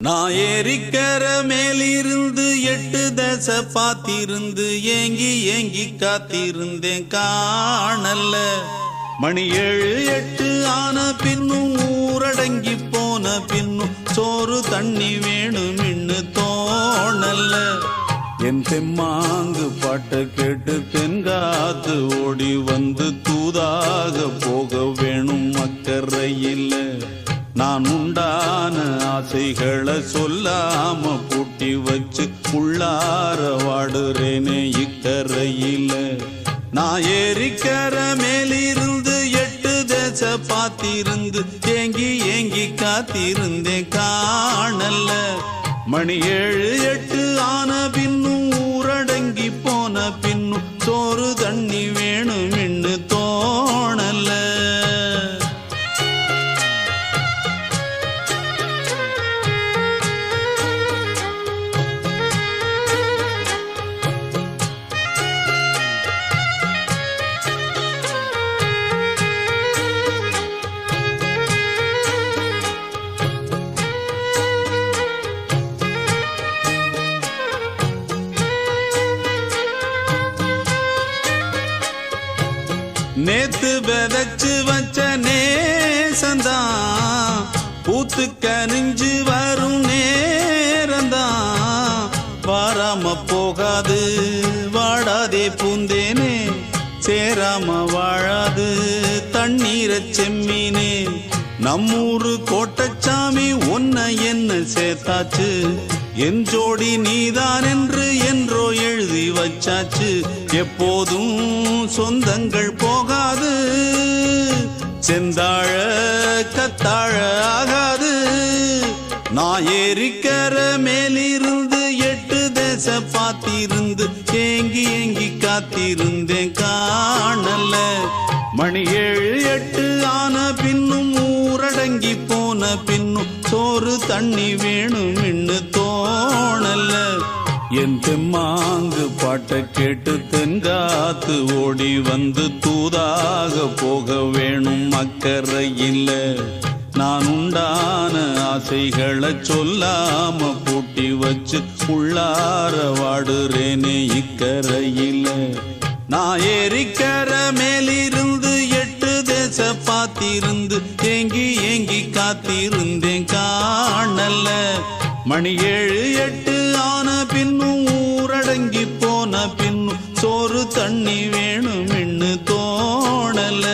நான் ஏரிக்கர மேலிருந்து 8 தசை பாத்திருந்து ஏங்கி ஏங்கி காத்திருந்தேன் காணல்ல. மணி 7 8 ஆன பின்னும் ஊரடங்கி போன பின்னும் சோறு தண்ணி வேணும் இன்னு தோணல்ல. என் தெம்மாங்கு பாட்டை கேட்டு தென்காத்து ஓடி வந்து தூதாக போக வேணும் அக்கறையில். நான் உண்டான ஆசைகளை சொல்லாம பூட்டி வச்சு உள்ளார வாடுறேனே இக்கரையில. நான் ஏரிக்கர மேலிருந்து 8 தசை பாத்திருந்து ஏங்கி ஏங்கி காத்திருந்தேன் காணல்ல. மணி 7 8 ஆன பின்னும் ஊரடங்கி போன பின்னும் சோறு தண்ணி வேணும் இன்னு தோணல்ல. நேத்து விதைச்சு வச்ச நேசந்தான் பூத்து கனிஞ்சு வரும் நேரந்தான். வாராம போகாது வாடாதே பூந்தேனே, சேராம வாழாது தண்ணீரை செம்மீனே. நம்மூரு கோட்டச்சாமி ஒன்ன என்ன சேர்த்தாச்சு, என் ஜோடி நீதான் என்று என்றோ எழுதி வச்சாச்சு. எப்போதும் சொந்தங்கள் போகாது, செந்தாழ கத்தாழ ஆகாது. நான் ஏரிக்கர மேலிருந்து 8 தசை பாத்திருந்து ஏங்கி ஏங்கி காத்திருந்தேன் காணல்ல. மணி 7 8 ஆன பின்னும் ஊரடங்கி போன பின்னும் சோறு தண்ணி வேணும் இன்னு தோணல்ல. என் தெம்மாங்கு பாட்டை கேட்டு தென்காத்து ஓடி வந்து தூதாக போக வேணும் அக்கறையில். நான் உண்டான ஆசைகளை சொல்லாம பூட்டி வச்சு உள்ளார வாடுறேனே இக்கரையில். நான் ஏரிக்கர மேலிருந்து 8 தசை பாத்திருந்து ஏங்கி ஏங்கி காத்திருந்தேன் காணல்ல. மணி 7 8 ஆன பின்னும் ஊரடங்கி போன பின்னும் சோறு தண்ணி வேணும் இன்னு தோணல.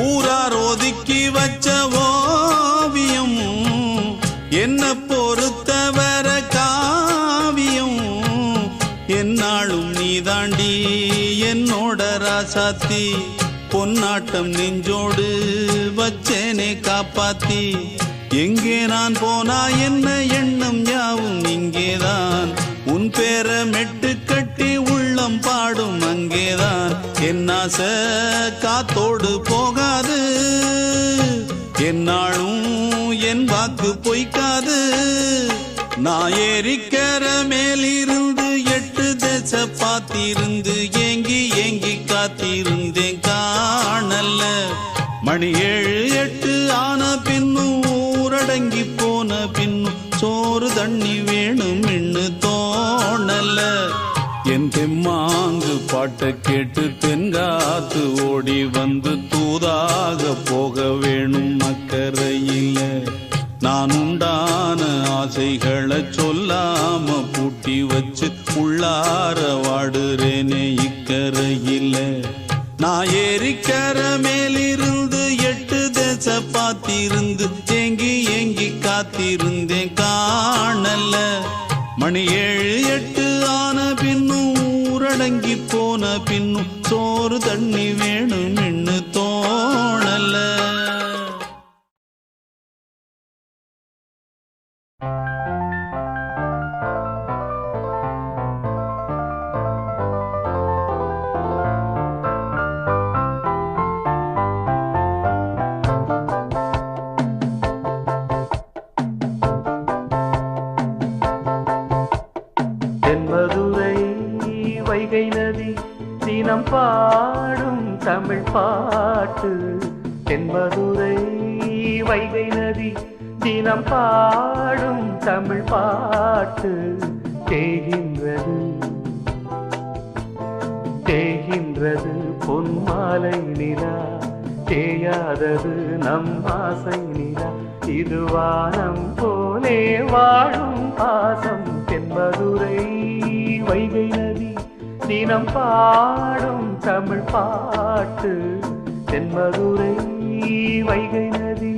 ஊரார் ஒதுக்கி வச்ச ஓவியம் என்ன பொறுத்தவர காவியம். என்னாலும் நீதாண்டி என்னோட ராசாத்தி, பொன்னாட்டம் நெஞ்சோடு வச்சேனே காப்பாத்தி. எங்கே நான் போனா என்ன எண்ணம் யாவும் இங்கேதான், உன் பேர மெட்டு கட்டி உள்ளம் பாடும் அங்கேதான். என்னாச காத்தோடு போகாது, என்னாலும் என் வாக்கு பொய்க்காது. நான் ஏரிக்கர மேலிருந்து 8 தசை பாத்திருந்து ஏங்கி ஏங்கி காத்திருந்தேன் காணல்ல. மணி 7 8 ஆன பின்னும் ஊரடங்கி போன பின்னும் சோறு தண்ணி வேணும் இன்னு தோணல்ல. என் தெம்மாங்கு பாட்டை கேட்டு தென்காத்து ஓடி வந்து தூதாக போக வேணும் அக்கறையில். நான் உண்டான ஆசைகளை சொல்லாம பூட்டி வச்சு உள்ளார வாடுறேனே இக்கரையில். நான் ஏரிக்கர மேலிருந்து 8 தசை பாத்திருந்து ஏங்கி ஏங்கி காத்திருந்தேன் காணல்ல. மணி 7 8 ஆன பின்னும் ஊரடங்கி போன பின்னும் சோறு தண்ணி வேணும் இன்னு தோணல. தினம் பாடும் தமிழ் பாட்டு தென்மதுரை வைகை நதி தினம் பாடும் தமிழ் பாட்டு தேகின்றது தேகின்றது பொன்மாலை நிலா தேயாதது நம் ஆசை நிலா இது வானம் போலே வாழும் பாசம் தென்மதுரை வைகை நதி தினம் பாடும் தமிழ் பாட்டு தென்மதுரை வைகை நதி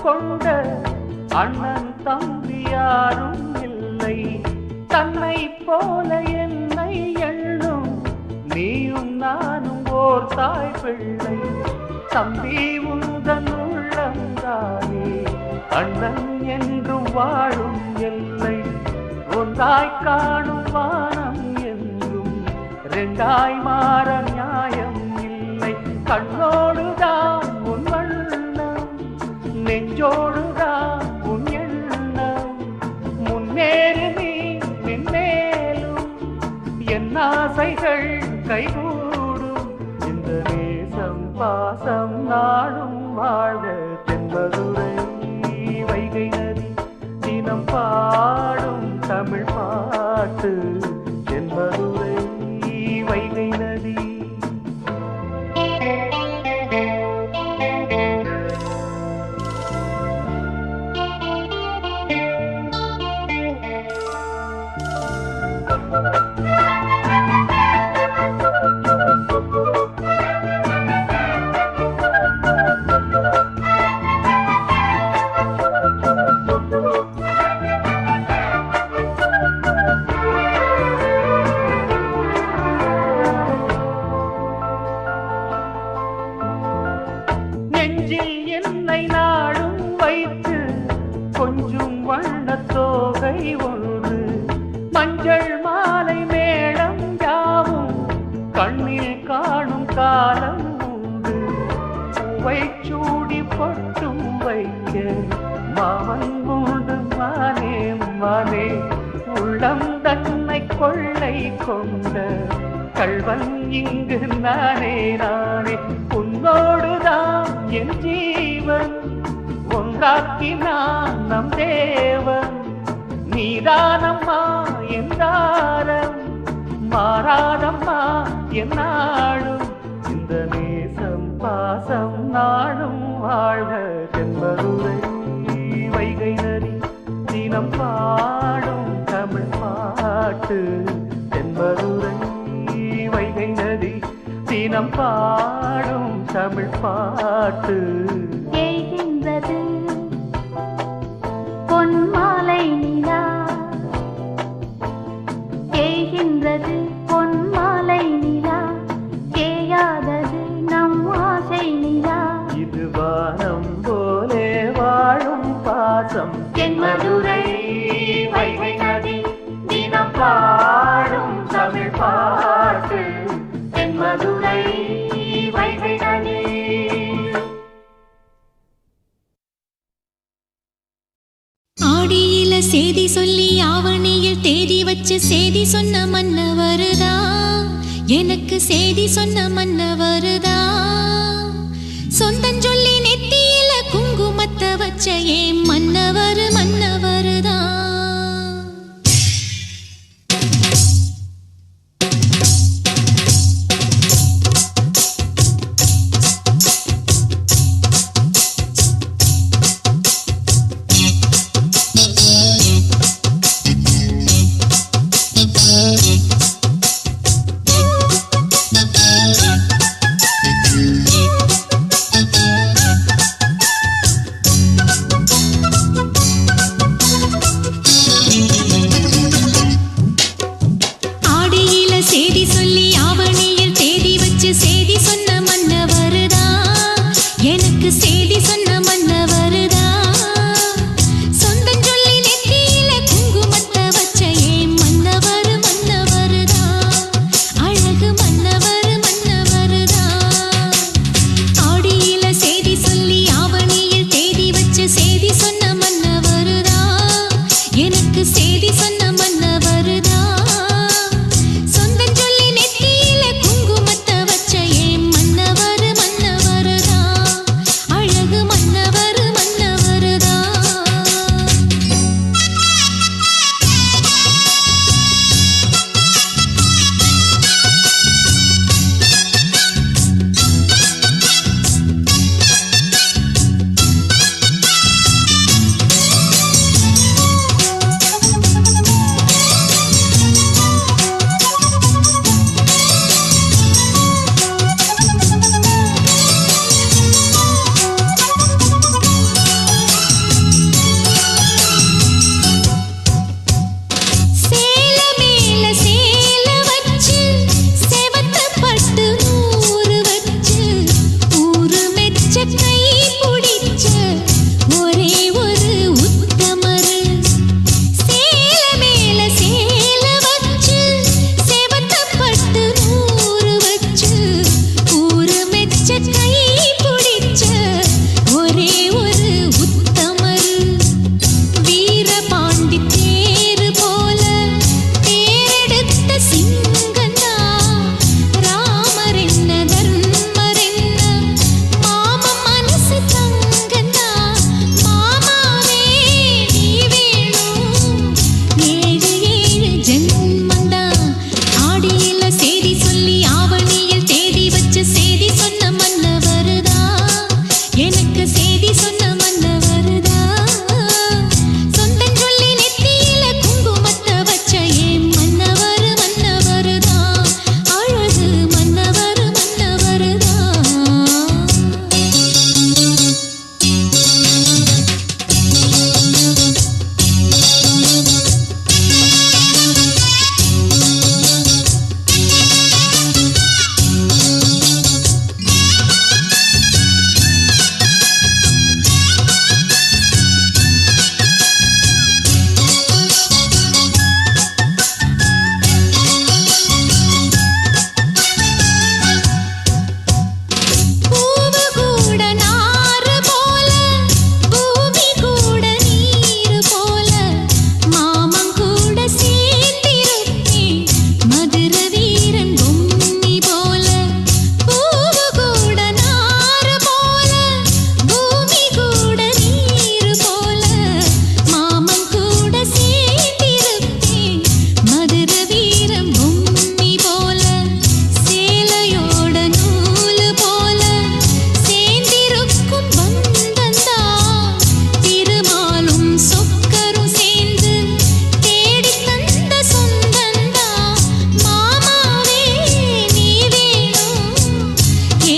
கொண்ட அண்ணன் தம்பி யாரும் இல்லை தன்னை போல என்னை எண்ணும் நீயும் நானும் ஓர் தாய் பிள்ளை தம்பி உந்தன் உள்ளந்தானே அண்ணன் என்றும் வாழும் எல்லை ஒன்றாய் காணும் வானம் என்றும் ரெண்டாய் மாற நியாயம் இல்லை கண்ணோடுதான் உன் நெஞ்சோடுதான் உன் எண்ணம் முன்னேறு நீ மென்மேலும் என் ஆசைகள் கைகூடும் இந்த நேசம் பாசம் நாடும் வாழ்க தென்மதுரை வைகை நதி தினம் பாடும் தமிழ் பாட்டு தென்மதுரை வைகை நதி நெஞ்சில் என்னை நாடும் வைத்து கொஞ்சம் வண்ணத்தோகை ஒன்று மஞ்சள் மாலை மேளம் யாவும் கண்ணில் காணும் காலம் உண்டு பூவை சூடி பொட்டும் வைக்க மாமன் உண்டு மானே மானே உள்ளம் தன்னை கொள்ளை கொண்ட கள்வன் இங்கு நானே நானே உன்னோடுதான் என் ஜீவன் ஒன்றாக்கினான் நம் தேவன் நீதானம்மா என் தாரம் மாறாதம்மா என் நாடும் இந்த நேசம் பாசம் நாடும் வாழ்க தென்மதுரை வைகை நதி தினம் பாடும் தமிழ் பாட்டு தென்மதுரை வைகை நதி தினம் பாடும் தமிழ் பாட்டு தேய்கின்றது பொன்மாலை நிலா தேய்கின்றது பொன்மாலை நிலா தேயாதது நம் ஆசை நிலா இது வானம் போலே வாழும் பாசம் தென்மதுரை வைகை நதி தினம் பாடும் தமிழ் பாட்டு தென்மதுரை வைகை நதி. ஆடியில சேதி சொல்லி ஆவணியில் தேதி வச்சு சேதி சொன்ன மன்னவருதா எனக்கு சேதி சொன்ன மன்னவருதா சொந்தம் சொல்லி நெத்தியில குங்குமத்தை வச்ச ஏன் மன்னவருதா